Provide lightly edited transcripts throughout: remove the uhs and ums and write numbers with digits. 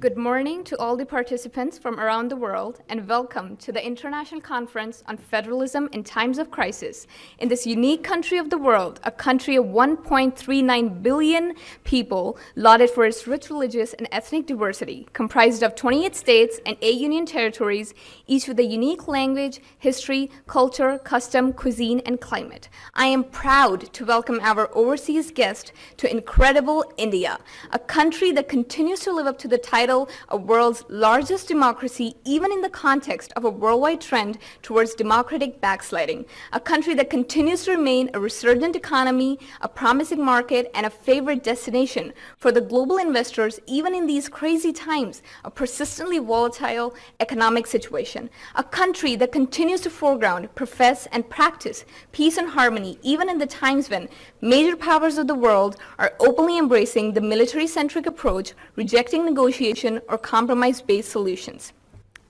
Good morning to all the participants from around the world, and welcome to the International Conference on Federalism in Times of Crisis. In this unique country of the world, a country of 1.39 billion people, lauded for its rich religious and ethnic diversity, comprised of 28 states and 8 union territories, each with a unique language, history, culture, custom, cuisine, and climate. I am proud to welcome our overseas guest to incredible India, a country that continues to live up to the title of world's largest democracy, even in the context of a worldwide trend towards democratic backsliding, a country that continues to remain a resurgent economy, a promising market, and a favorite destination for the global investors, even in these crazy times, a persistently volatile economic situation, a country that continues to foreground, profess, and practice peace and harmony, even in the times when major powers of the world are openly embracing the military-centric approach, rejecting negotiation or compromise-based solutions.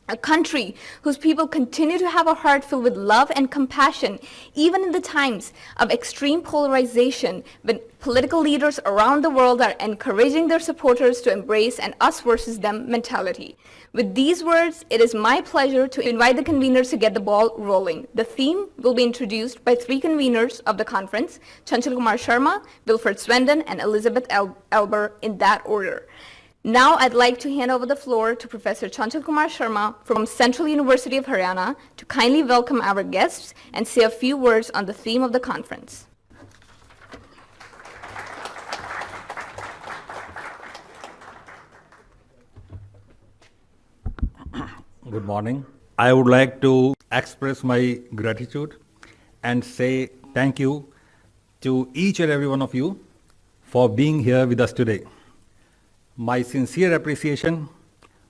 A country whose people continue to have a heart filled with love and compassion, even in the times of extreme polarization, when political leaders around the world are encouraging their supporters to embrace an us versus them mentality. With these words, it is my pleasure to invite the conveners to get the ball rolling. The theme will be introduced by 3 conveners of the conference: Chanchal Kumar Sharma, Wilfried Swenden, and Elizabeth Alber, in that order. Now I'd like to hand over the floor to Professor Chanchal Kumar Sharma from Central University of Haryana to kindly welcome our guests and say a few words on the theme of the conference. Good morning. I would like to express my gratitude and say thank you to each and every one of you for being here with us today. My sincere appreciation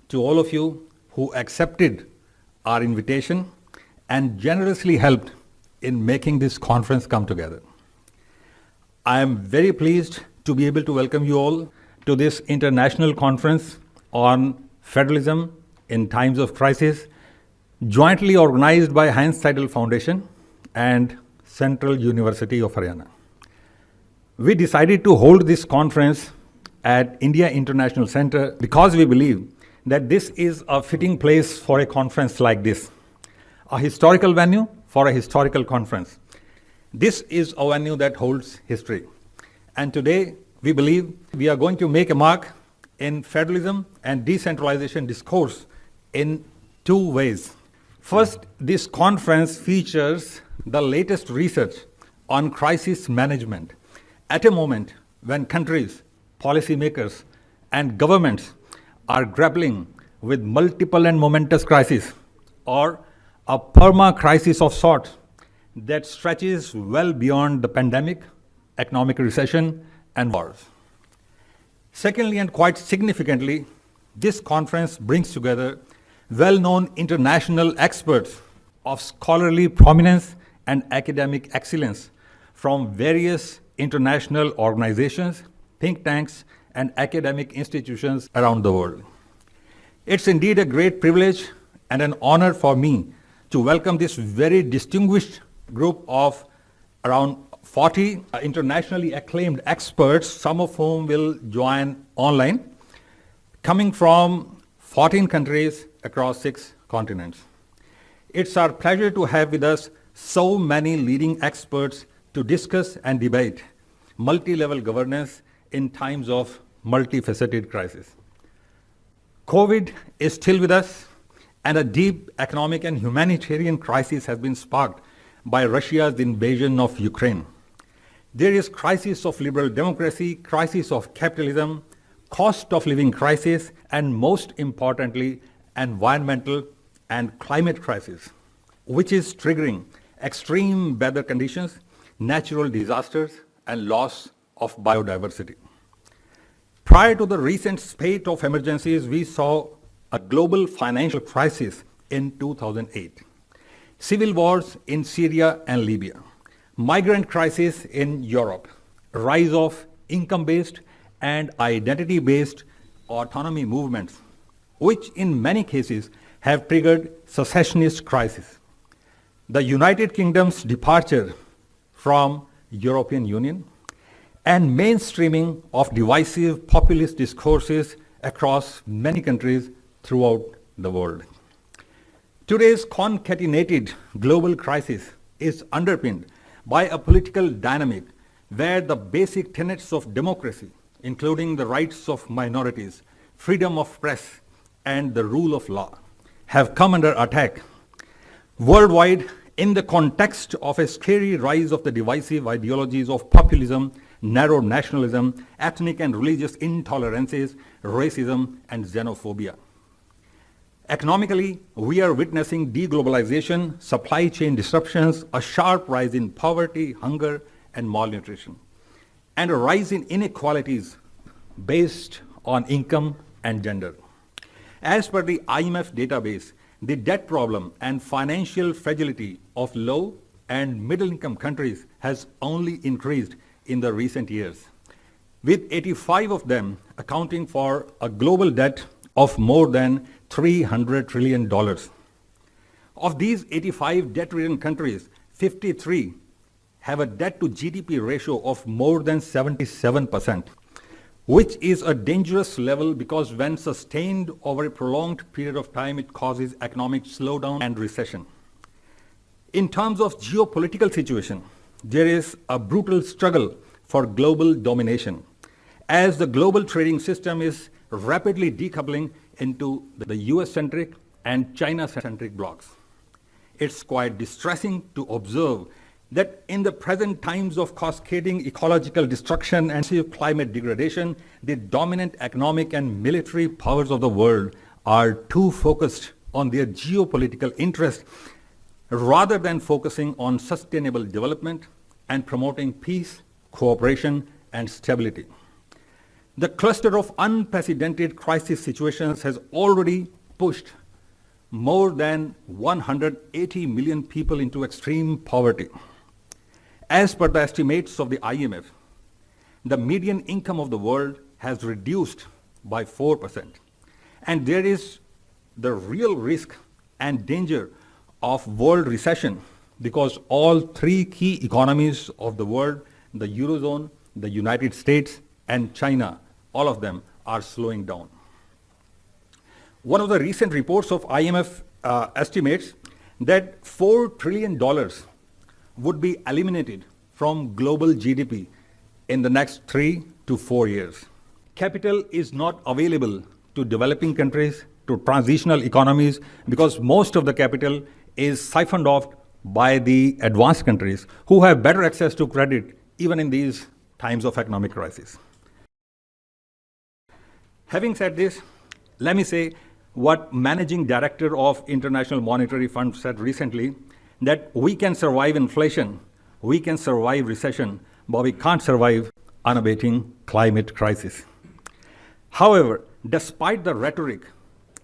to all of you who accepted our invitation and generously helped in making this conference come together. I am very pleased to be able to welcome you all to this international conference on federalism in times of crisis, jointly organized by Seidel Foundation and Central University of Haryana. We decided to hold this conference at India International Center because we believe that this is a fitting place for a conference like this, a historical venue for a historical conference. This is a venue that holds history. And today, we believe we are going to make a mark in federalism and decentralization discourse in 2 ways. First, this conference features the latest research on crisis management at a moment when countries, policymakers, and governments are grappling with multiple and momentous crises, or a perma-crisis of sorts that stretches well beyond the pandemic, economic recession, and wars. Secondly, and quite significantly, this conference brings together well-known international experts of scholarly prominence and academic excellence from various international organizations, think tanks, and academic institutions around the world. It's indeed a great privilege and an honor for me to welcome this very distinguished group of around 40 internationally acclaimed experts, some of whom will join online, coming from 14 countries across 6 continents. It's our pleasure to have with us so many leading experts to discuss and debate multi-level governance in times of multifaceted crisis. COVID is still with us, and a deep economic and humanitarian crisis has been sparked by Russia's invasion of Ukraine. There is crisis of liberal democracy, crisis of capitalism, cost of living crisis, and most importantly, environmental and climate crisis, which is triggering extreme weather conditions, natural disasters, and loss of biodiversity. Prior to the recent spate of emergencies, we saw a global financial crisis in 2008, civil wars in Syria and Libya, migrant crisis in Europe, rise of income-based and identity-based autonomy movements, which in many cases have triggered secessionist crisis. The United Kingdom's departure from European Union, and mainstreaming of divisive populist discourses across many countries throughout the world. Today's concatenated global crisis is underpinned by a political dynamic where the basic tenets of democracy, including the rights of minorities, freedom of press, and the rule of law, have come under attack worldwide in the context of a scary rise of the divisive ideologies of populism, narrow nationalism, ethnic and religious intolerances, racism, and xenophobia. Economically, we are witnessing deglobalization, supply chain disruptions, a sharp rise in poverty, hunger, and malnutrition, and a rise in inequalities based on income and gender. As per the IMF database, the debt problem and financial fragility of low and middle-income countries has only increased in the recent years, with 85 of them accounting for a global debt of more than $300 trillion. Of these 85 debt-ridden countries, 53 have a debt-to-GDP ratio of more than 77%, which is a dangerous level because when sustained over a prolonged period of time, it causes economic slowdown and recession. In terms of geopolitical situation, there is a brutal struggle for global domination, as the global trading system is rapidly decoupling into the US-centric and China-centric blocks. It's quite distressing to observe that in the present times of cascading ecological destruction and climate degradation, the dominant economic and military powers of the world are too focused on their geopolitical interests rather than focusing on sustainable development and promoting peace, cooperation, and stability. The cluster of unprecedented crisis situations has already pushed more than 180 million people into extreme poverty. As per the estimates of the IMF, the median income of the world has reduced by 4%. And there is the real risk and danger of world recession because all three key economies of the world, the Eurozone, the United States, and China, all of them are slowing down. One of the recent reports of IMF estimates that $4 trillion would be eliminated from global GDP in the next 3 to 4 years. Capital is not available to developing countries, to transitional economies, because most of the capital is siphoned off by the advanced countries who have better access to credit even in these times of economic crisis. Having said this, let me say what Managing Director of International Monetary Fund said recently, that we can survive inflation, we can survive recession, but we can't survive unabating climate crisis. However, despite the rhetoric,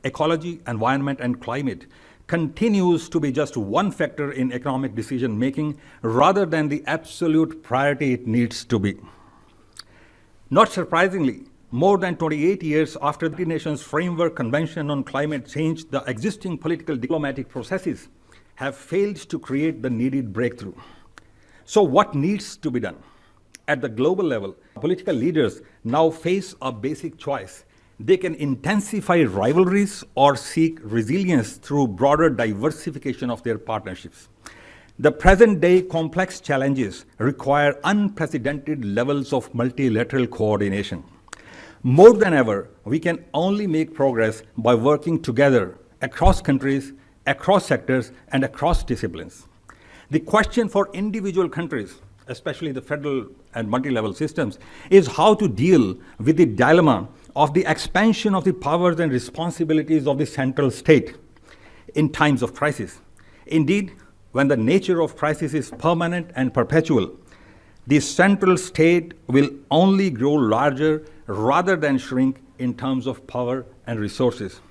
ecology, environment, and climate continues to be just one factor in economic decision making rather than the absolute priority it needs to be. Not surprisingly, more than 28 years after the Nations Framework Convention on Climate Change, the existing political diplomatic processes have failed to create the needed breakthrough. So what needs to be done? At the global level, political leaders now face a basic choice. They can intensify rivalries or seek resilience through broader diversification of their partnerships. The present-day complex challenges require unprecedented levels of multilateral coordination. More than ever, we can only make progress by working together across countries, across sectors, and across disciplines. The question for individual countries, especially the federal and multi-level systems, is how to deal with the dilemma of the expansion of the powers and responsibilities of the central state in times of crisis. Indeed, when the nature of crisis is permanent and perpetual, the central state will only grow larger rather than shrink in terms of power and resources.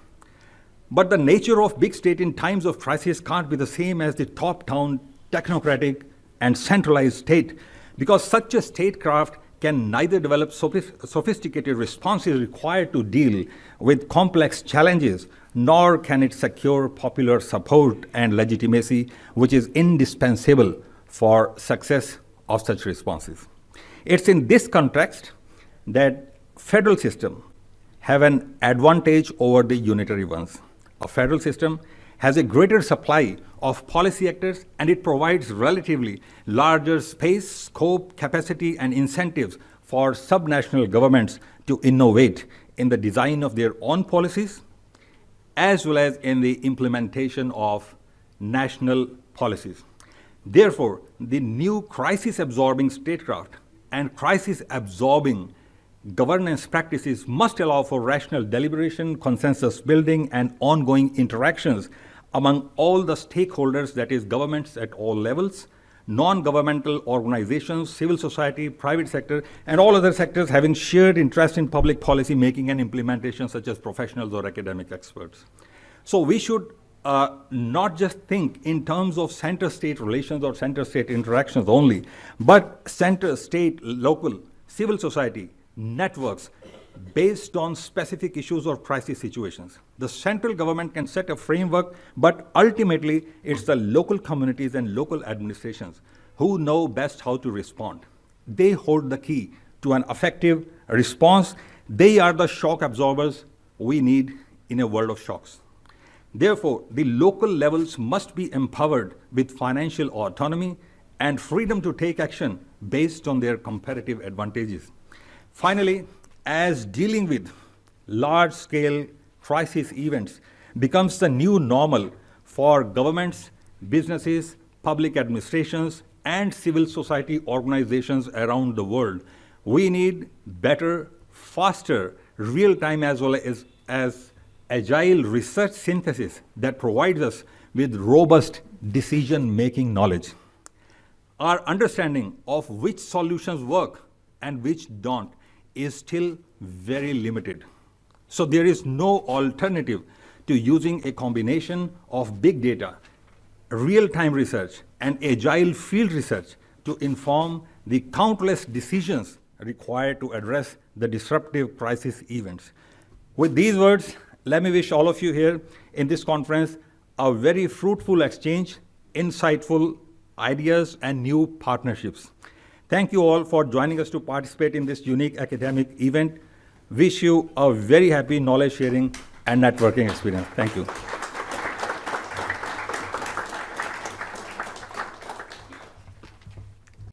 But the nature of big state in times of crisis can't be the same as the top-down, technocratic, and centralized state, because such a statecraft can neither develop sophisticated responses required to deal with complex challenges, nor can it secure popular support and legitimacy, which is indispensable for success of such responses. It's in this context that federal system have an advantage over the unitary ones. A federal system has a greater supply of policy actors, and it provides relatively larger space, scope, capacity, and incentives for subnational governments to innovate in the design of their own policies, as well as in the implementation of national policies. Therefore, the new crisis-absorbing statecraft and crisis-absorbing governance practices must allow for rational deliberation, consensus building, and ongoing interactions among all the stakeholders, that is, governments at all levels, non-governmental organizations, civil society, private sector, and all other sectors having shared interest in public policy making and implementation, such as professionals or academic experts. So we should not just think in terms of center-state relations or center-state interactions only, but center-state, local, civil society, networks based on specific issues or crisis situations. The central government can set a framework, but ultimately it's the local communities and local administrations who know best how to respond. They hold the key to an effective response. They are the shock absorbers we need in a world of shocks. Therefore, the local levels must be empowered with financial autonomy and freedom to take action based on their comparative advantages. Finally, as dealing with large-scale crisis events becomes the new normal for governments, businesses, public administrations, and civil society organizations around the world, we need better, faster, real-time as well as agile research synthesis that provides us with robust decision-making knowledge. Our understanding of which solutions work and which don't is still very limited. So there is no alternative to using a combination of big data, real-time research, and agile field research to inform the countless decisions required to address the disruptive crisis events. With these words, let me wish all of you here in this conference a very fruitful exchange, insightful ideas, and new partnerships. Thank you all for joining us to participate in this unique academic event. Wish you a very happy knowledge sharing and networking experience. Thank you.